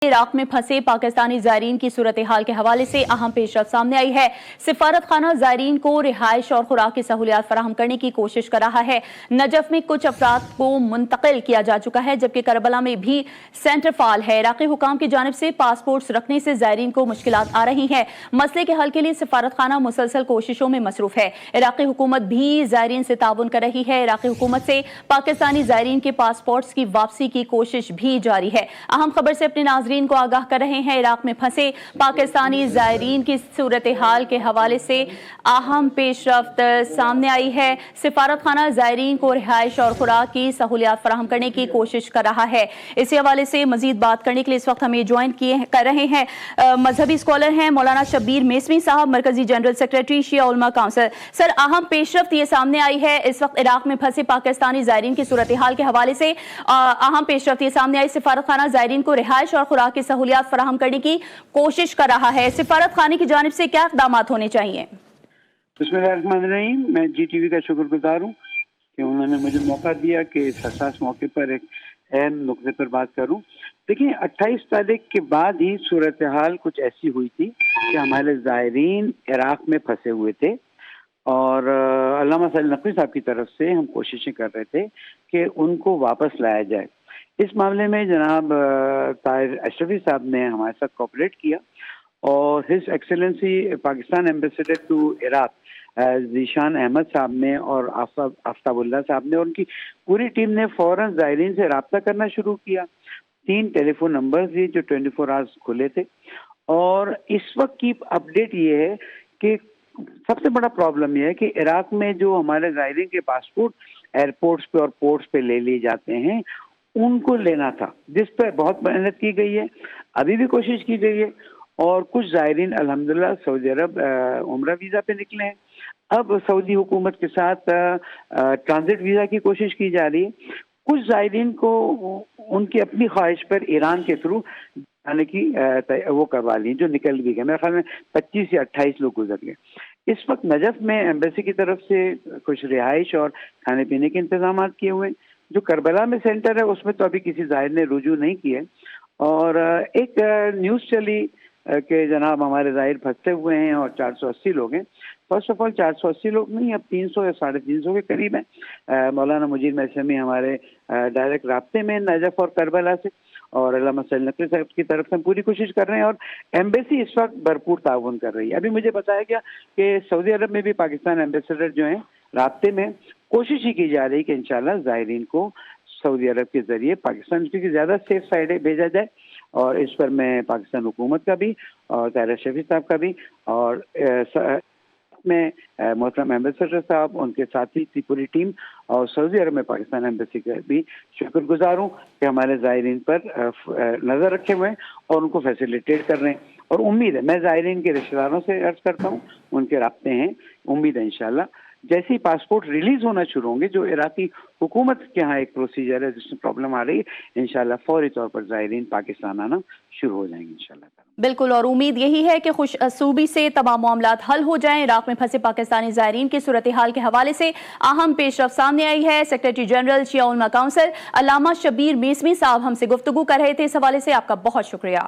Iraq में फंसे पाकिस्तानी ज़ायरीन की सूरत हाल के हवाले से अहम पेशरफ्त सामने आई है। सिफारत खाना ज़ायरीन को रिहाइश और खुराक की सहूलियात फराहम करने की कोशिश कर रहा है। नजफ में कुछ अफराद को मुंतकिल किया जा चुका है, जबकि करबला में भी सेंटर फाल है। इराक़ी हुकाम की जानिब से पासपोर्ट्स रखने से ज़ायरीन को मुश्किलात आ रही हैं। मसले के हल के लिए सिफारत खाना मुसलसल कोशिशों में मसरूफ है। इराक़ी हुकूमत भी ज़ायरीन से ताउन कर रही है। इराक़ी हुकूमत से पाकिस्तानी ज़ायरीन के पासपोर्ट्स की वापसी की कोशिश भी जारी है। अहम खबर से अपने नाज़रीन को आगाह कर रहे हैं। इराक में फंसे पाकिस्तानी ज़ायरीन की सूरत हाल के हवाले से अहम पेशरफ्त सामने आई है। सिफारत खाना ज़ायरीन को रिहाइश और खुराक की सहूलियात फराहम करने की कोशिश कर रहा है। इसी हवाले से मजीद बात करने के लिए इस वक्त हमें ज्वाइन कर रहे हैं मजहबी स्कॉलर हैं मौलाना शब्बीर मेसमी साहब, मरकजी जनरल सेक्रेटरी शिया उलमा काउंसिल। सर, अहम पेशरफ्त ये सामने आई है इस वक्त इराक में फंसे पाकिस्तानी ज़ायरीन की सूरत हाल के हवाले से अहम पेशरफ्त ये सामने आई। सिफारत खाना ज़ायरीन को रिहाइश और खुराक की सहूलियात फराहम करने की कोशिश कर रहा है। सिफारत खाने की जानिब से क्या इक़दाम होने चाहिए? बिस्मिल्लाहिर्रहमानिर्रहीम। मैं GTV का शुक्रगुजार हूँ कि उन्होंने मुझे मौका दिया कि इस हसास मौके पर एक अहम नुक्ते पर बात करूँ। देखिए, 28 तारीख के बाद ही सूरत हाल कुछ ऐसी हुई थी कि हमारे ज़ायरीन इराक में फंसे हुए थे और अल्लामा सलीम नकवी साहब की तरफ से हम कोशिशें कर रहे थे कि उनको वापस लाया जाए। इस मामले में जनाब ताहिर अशरफी साहब ने हमारे साथ कोऑपरेट किया और his excellency Pakistan ambassador to Iraq Zeeshan Ahmed sahab ने और आफ्ताबुल्लाह साहब ने और उनकी पूरी टीम ने फ़ौरन ज़ायरीन से रब्ता करना शुरू किया। 3 टेलीफोन नंबर्स दिए जो 24 आवर्स खुले थे। और इस वक्त की अपडेट ये है कि सबसे बड़ा प्रॉब्लम यह है कि इराक में जो हमारे ज़ायरीन के पासपोर्ट एयरपोर्ट्स पे और पोर्ट्स पे ले लिए जाते हैं, उनको लेना था, जिस पर बहुत मेहनत की गई है, अभी भी कोशिश की गई है। और कुछ ज़ायरीन अल्हम्दुलिल्लाह सऊदी अरब उम्रा वीज़ा पे निकले हैं। अब सऊदी हुकूमत के साथ ट्रांजिट वीज़ा की कोशिश की जा रही है। कुछ ज़ायरीन को उनकी अपनी ख्वाहिश पर ईरान के थ्रू जाने की वो करवा ली, जो निकल भी गए। मेरे ख्याल में 25 या 28 लोग गुजर गए। इस वक्त नजफ में एम्बेसी की तरफ से कुछ रिहाइश और खाने पीने के इंतजाम किए हुए। जो करबला में सेंटर है उसमें तो अभी किसी ज़ाहिर ने रुजू नहीं किए। और एक न्यूज़ चली कि जनाब हमारे ज़ाहिर फंसे हुए हैं और 480 लोग हैं। फर्स्ट ऑफ ऑल 480 लोग नहीं, अब 300 या 350 के करीब हैं। मौलाना मुजीब मैसमी हमारे डायरेक्ट राब्ते में नजफ और करबला से, और अल्लामा सलीम नकवी साहब की तरफ से हम पूरी कोशिश कर रहे हैं और एम्बेसी इस वक्त भरपूर ताउन कर रही है। अभी मुझे बताया गया कि सऊदी अरब में भी पाकिस्तान एम्बेसडर जो हैं राब्ते में, कोशिश ही की जा रही कि इंशाल्लाह ज़ायरीन को सऊदी अरब के ज़रिए पाकिस्तान की ज़्यादा सेफ साइड भेजा जाए। और इस पर मैं पाकिस्तान हुकूमत का भी और ताहिर अशरफी साहब का भी और में मोहतरम एम्बेसडर साहब, उनके साथी की पूरी टीम और सऊदी अरब में पाकिस्तान एम्बेसी का भी शुक्रगुजार हूँ कि हमारे ज़ायरीन पर नज़र रखे हुए हैं और उनको फैसिलिटेट कर रहे हैं। और उम्मीद है, मैं ज़ायरीन के रिश्तेदारों से अर्ज़ करता हूँ, उनके राब्ते हैं, उम्मीद है इंशाल्लाह जैसे ही पासपोर्ट रिलीज होना शुरू होंगे, जो इराकी हुकूमत के यहाँ एक प्रोसीजर है जिसमें प्रॉब्लम आ रही है, इंशाल्लाह फौरी तौर पर ज़ायरीन पाकिस्तान आना शुरू हो जाएंगे इंशाल्लाह। बिल्कुल, और उम्मीद यही है कि खुश असूबी से तमाम मामलात हल हो जाएं। इराक में फंसे पाकिस्तानी ज़ायरीन की सूरत हाल के हवाले से अहम पेशरफ्त सामने आई है। सेक्रेटरी जनरल शिया उलमा काउंसिल अल्लामा शब्बीर मेसमी साहब हमसे गुफ्तगू कर रहे थे। इस हवाले से आपका बहुत शुक्रिया।